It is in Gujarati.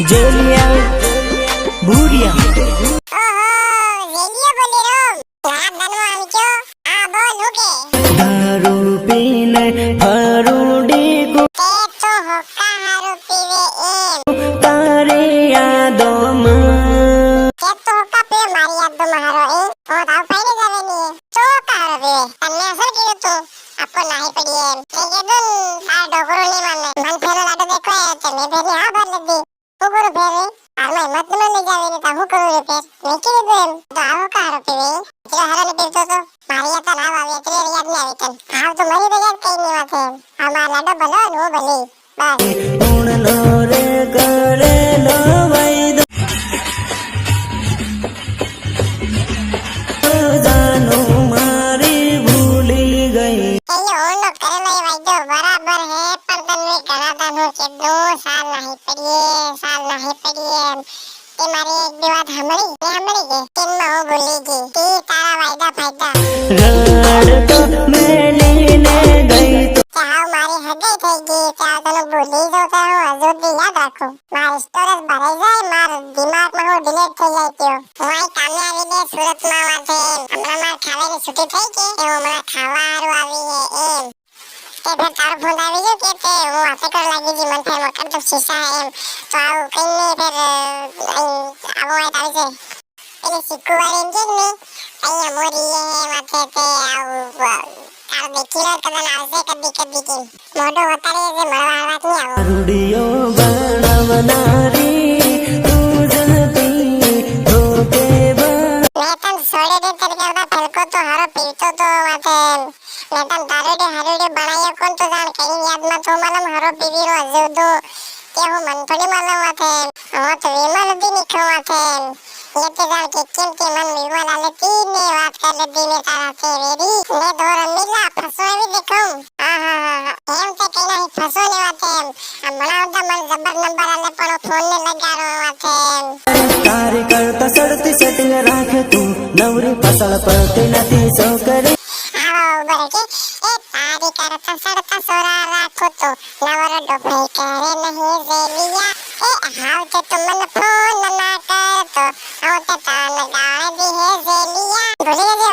જેલિયા ભૂરિયા દારૂ પીને ફરૂડી તારી યાદોમાં પૂર્ણનો રે કરેલો વાયદો જાનું મારી ભૂલી ગઈ રડતો મેલીને ગઈ રૂડિયો બનાવનારી તું જતી ધોકે તારી કરતા સડતી સેટિંગ રાખે તું નવરી ફસળ પડતી નથી છોકરી ભૂલી